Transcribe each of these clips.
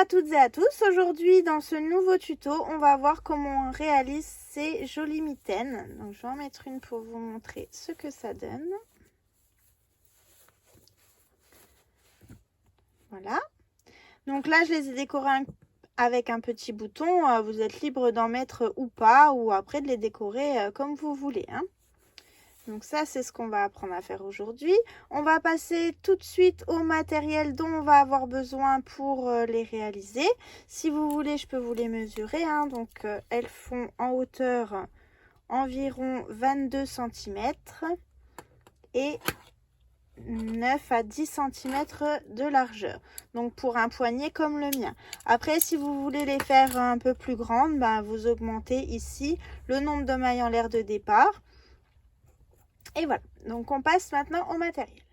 toutes et à tous, aujourd'hui dans ce nouveau tuto, on va voir comment on réalise ces jolies mitaines. Donc je vais en mettre une pour vous montrer ce que ça donne. Voilà. Donc là je les ai décorées avec un petit bouton, vous êtes libre d'en mettre ou pas, ou après de les décorer comme vous voulez, hein. Donc ça, c'est ce qu'on va apprendre à faire aujourd'hui. On va passer tout de suite au matériel dont on va avoir besoin pour les réaliser. Si vous voulez, je peux vous les mesurer, hein. Donc elles font en hauteur environ 22 cm et 9 à 10 cm de largeur. Donc pour un poignet comme le mien. Après, si vous voulez les faire un peu plus grandes, vous augmentez ici le nombre de mailles en l'air de départ. Et voilà, donc on passe maintenant au matériel.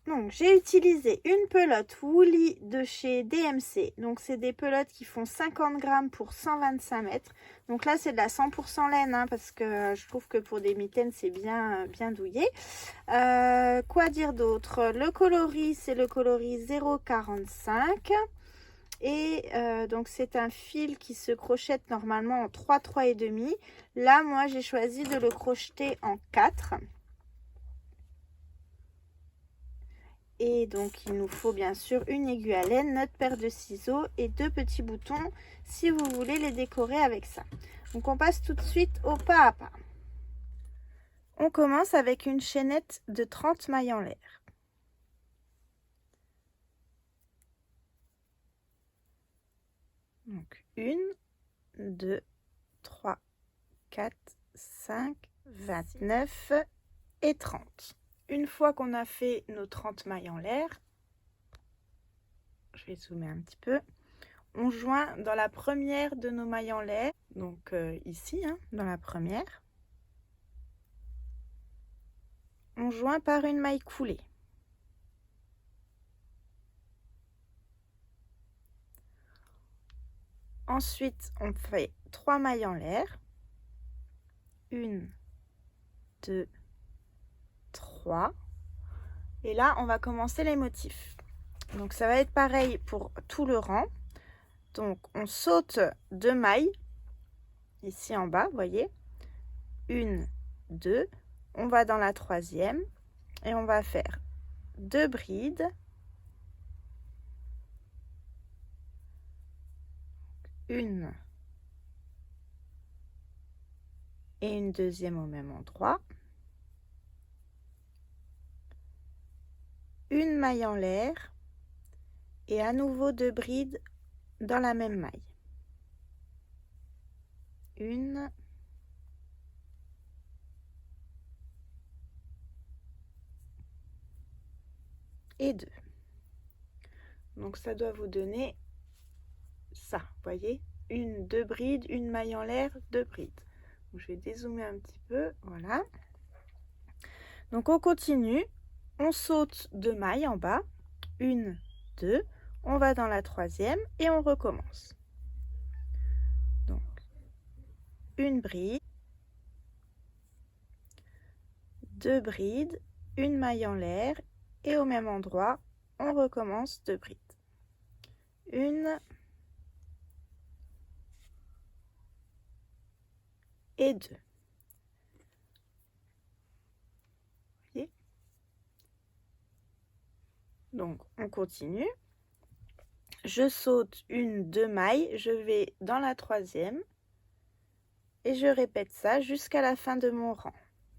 Donc j'ai utilisé une pelote Woolly de chez DMC. Donc c'est des pelotes qui font 50 grammes pour 125 mètres. Donc là c'est de la 100% laine, hein, parce que je trouve que pour des mitaines c'est bien douillé. Quoi dire d'autre? Le coloris, c'est le coloris 0,45. Et donc c'est un fil qui se crochette normalement en 3, 3,5. Là moi j'ai choisi de le crocheter en 4. Et donc, il nous faut bien sûr une aiguille à laine, notre paire de ciseaux et 2 petits boutons si vous voulez les décorer avec ça. Donc, on passe tout de suite au pas à pas. On commence avec une chaînette de 30 mailles en l'air. Donc, 1, 2, 3, 4, 5, 29 et 30. Une fois qu'on a fait nos 30 mailles en l'air, je vais zoomer un petit peu, on joint dans la première de nos mailles en l'air, donc ici, hein, dans la première, on joint par une maille coulée. Ensuite, on fait 3 mailles en l'air, 1, 2, 3, et là, on va commencer les motifs. Donc, ça va être pareil pour tout le rang. Donc, on saute 2 mailles, ici en bas, vous voyez, 1, 2, on va dans la troisième, et on va faire 2 brides, une et une deuxième au même endroit, une maille en l'air et à nouveau 2 brides dans la même maille, une et 2. Donc ça doit vous donner ça, vous voyez, 1, 2 brides, une maille en l'air, 2 brides. Donc, je vais dézoomer un petit peu, voilà. Donc on continue, on saute 2 mailles en bas, 1, 2, on va dans la troisième et on recommence. Donc une bride, 2 brides, une maille en l'air et au même endroit, on recommence 2 brides. Une et 2. Voyez? Donc on continue. Je saute 1, 2 mailles, je vais dans la troisième et je répète ça jusqu'à la fin de mon rang.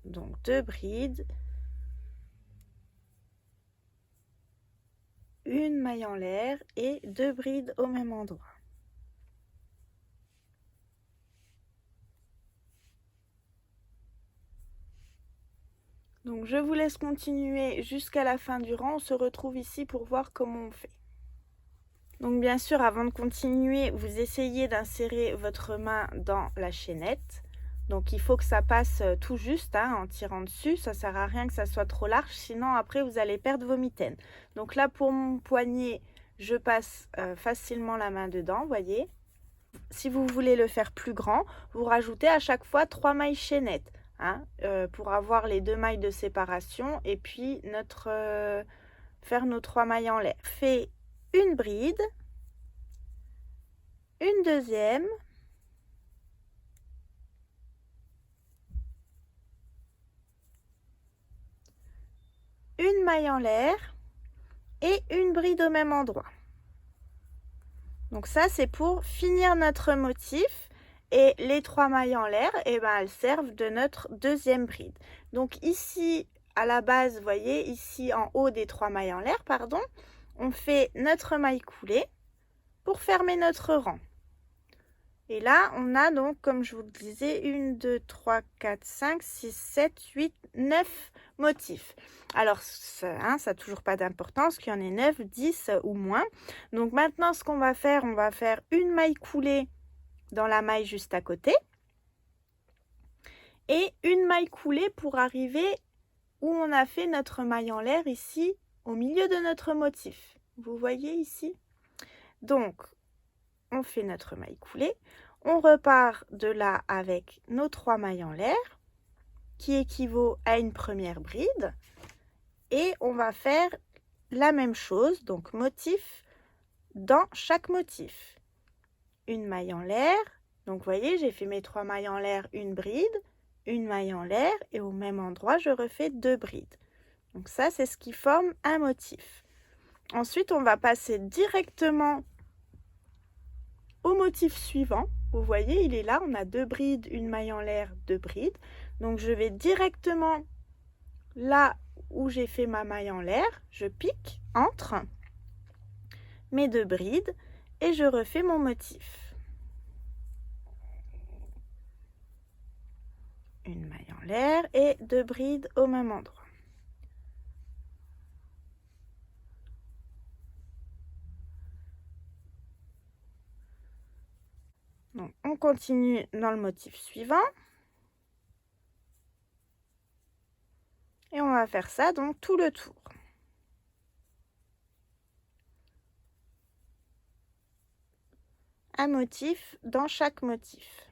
Donc 2 brides, une maille en l'air et 2 brides au même endroit. Donc je vous laisse continuer jusqu'à la fin du rang, on se retrouve ici pour voir comment on fait. Donc bien sûr, avant de continuer, vous essayez d'insérer votre main dans la chaînette. Donc il faut que ça passe tout juste, hein, en tirant dessus. Ça ne sert à rien que ça soit trop large, sinon après vous allez perdre vos mitaines. Donc là pour mon poignet, je passe facilement la main dedans, voyez. Si vous voulez le faire plus grand, vous rajoutez à chaque fois 3 mailles chaînettes, hein, pour avoir les 2 mailles de séparation et puis faire nos 3 mailles en l'air. Fait une bride, une deuxième, une maille en l'air et une bride au même endroit. Donc ça, c'est pour finir notre motif. Et les 3 mailles en l'air, eh ben, elles servent de notre deuxième bride. Donc ici, à la base, vous voyez, ici en haut des 3 mailles en l'air, pardon, on fait notre maille coulée pour fermer notre rang. Et là, on a donc, comme je vous le disais, 1, 2, 3, 4, 5, 6, 7, 8, 9 motifs. Alors, ça n'a toujours pas d'importance qu'il y en ait 9, 10 ou moins. Donc maintenant, ce qu'on va faire, on va faire une maille coulée dans la maille juste à côté et une maille coulée pour arriver où on a fait notre maille en l'air ici au milieu de notre motif. Vous voyez ici? Donc, on fait notre maille coulée. On repart de là avec nos 3 mailles en l'air qui équivaut à une première bride. Et on va faire la même chose, donc motif dans chaque motif. Une maille en l'air. Donc, vous voyez, j'ai fait mes 3 mailles en l'air, une bride, une maille en l'air et au même endroit, je refais 2 brides. Donc ça, c'est ce qui forme un motif. Ensuite, on va passer directement au motif suivant. Vous voyez, il est là, on a 2 brides, une maille en l'air, 2 brides. Donc je vais directement là où j'ai fait ma maille en l'air, je pique entre mes 2 brides et je refais mon motif. Une maille en l'air et 2 brides au même endroit. Donc, on continue dans le motif suivant. Et on va faire ça donc tout le tour. Un motif dans chaque motif.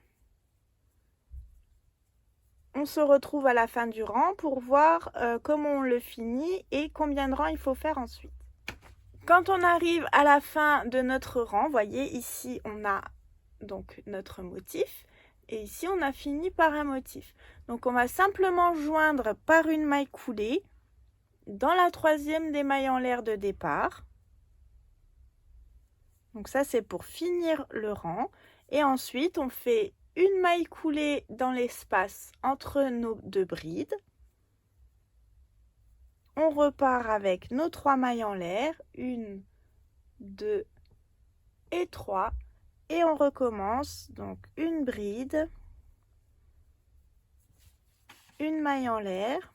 On se retrouve à la fin du rang pour voir comment on le finit et combien de rangs il faut faire ensuite. Quand on arrive à la fin de notre rang, voyez ici on a donc notre motif et ici on a fini par un motif. Donc on va simplement joindre par une maille coulée dans la 3e des mailles en l'air de départ. Donc ça c'est pour finir le rang et ensuite on fait une maille coulée dans l'espace entre nos 2 brides. On repart avec nos 3 mailles en l'air, 1, 2 et 3 et on recommence donc une bride, une maille en l'air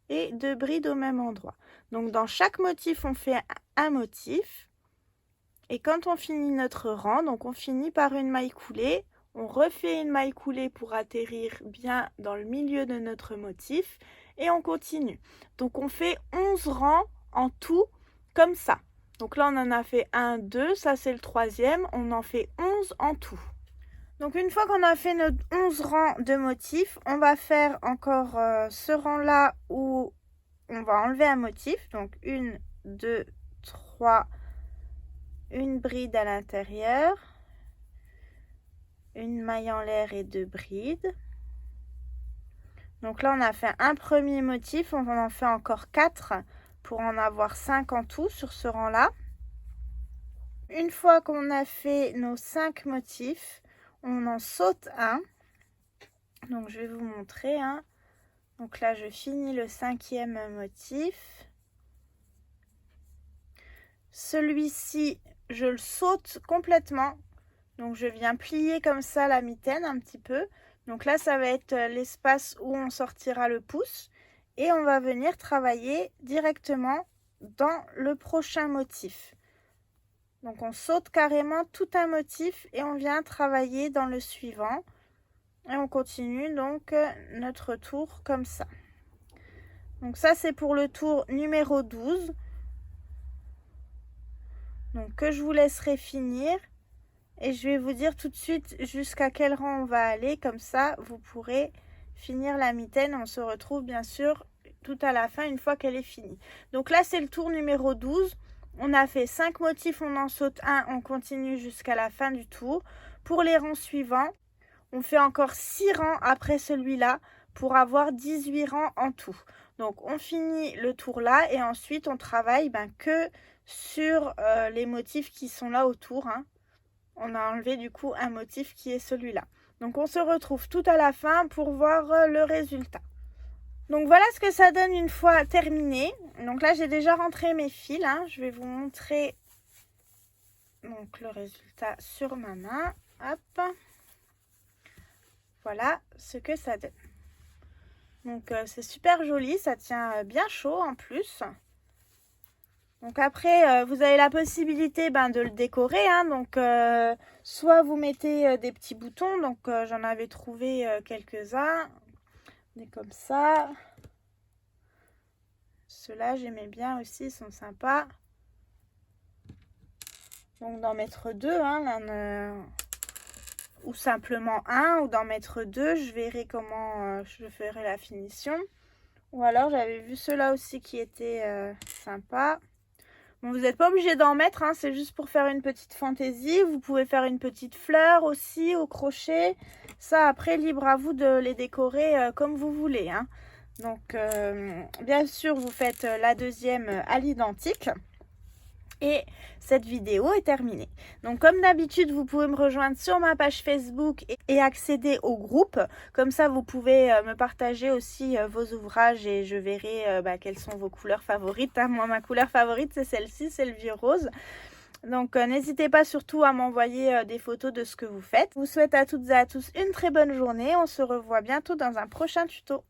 et 2 brides au même endroit. Donc dans chaque motif on fait un motif et quand on finit notre rang, donc on finit par une maille coulée, on refait une maille coulée pour atterrir bien dans le milieu de notre motif et on continue. Donc on fait 11 rangs en tout comme ça. Donc là on en a fait 1, 2, ça c'est le 3e, on en fait 11 en tout. Donc une fois qu'on a fait nos 11 rangs de motifs, on va faire encore ce rang là où on va enlever un motif. Donc 1, 2, 3, une bride à l'intérieur, une maille en l'air et 2 brides. Donc là on a fait un premier motif, on en fait encore 4 pour en avoir 5 en tout sur ce rang là. Une fois qu'on a fait nos 5 motifs, on en saute un. Donc je vais vous montrer. Donc là je finis le 5e motif. Celui-ci je le saute complètement. Donc je viens plier comme ça la mitaine un petit peu. Donc là ça va être l'espace où on sortira le pouce. Et on va venir travailler directement dans le prochain motif. Donc on saute carrément tout un motif et on vient travailler dans le suivant. Et on continue donc notre tour comme ça. Donc ça c'est pour le tour numéro 12. Donc que je vous laisserai finir. Et je vais vous dire tout de suite jusqu'à quel rang on va aller. Comme ça vous pourrez finir la mitaine. On se retrouve bien sûr tout à la fin une fois qu'elle est finie. Donc là c'est le tour numéro 12. On a fait 5 motifs, on en saute un, on continue jusqu'à la fin du tour. Pour les rangs suivants, on fait encore 6 rangs après celui-là pour avoir 18 rangs en tout. Donc on finit le tour là et ensuite on travaille que sur les motifs qui sont là autour. Hein. On a enlevé du coup un motif qui est celui-là. Donc on se retrouve tout à la fin pour voir le résultat. Donc voilà ce que ça donne une fois terminé. Donc là j'ai déjà rentré mes fils. Hein. Je vais vous montrer donc le résultat sur ma main. Hop. Voilà ce que ça donne. Donc c'est super joli, ça tient bien chaud en plus. Donc après vous avez la possibilité de le décorer. Hein. Donc soit vous mettez des petits boutons. Donc j'en avais trouvé quelques-uns. Comme ça. Ceux-là, j'aimais bien aussi, ils sont sympas. Donc d'en mettre 2, hein, ou simplement un, ou d'en mettre 2. Je verrai comment je ferai la finition. Ou alors j'avais vu ceux-là aussi qui étaient sympas. Bon, vous n'êtes pas obligé d'en mettre, hein, c'est juste pour faire une petite fantaisie. Vous pouvez faire une petite fleur aussi au crochet. Ça, après, libre à vous de les décorer comme vous voulez. Hein. Donc, bien sûr, vous faites la deuxième à l'identique. Et cette vidéo est terminée. Donc comme d'habitude, vous pouvez me rejoindre sur ma page Facebook et accéder au groupe. Comme ça, vous pouvez me partager aussi vos ouvrages et je verrai quelles sont vos couleurs favorites. Hein. Moi, ma couleur favorite, c'est celle-ci, c'est le vieux rose. Donc n'hésitez pas surtout à m'envoyer des photos de ce que vous faites. Je vous souhaite à toutes et à tous une très bonne journée. On se revoit bientôt dans un prochain tuto.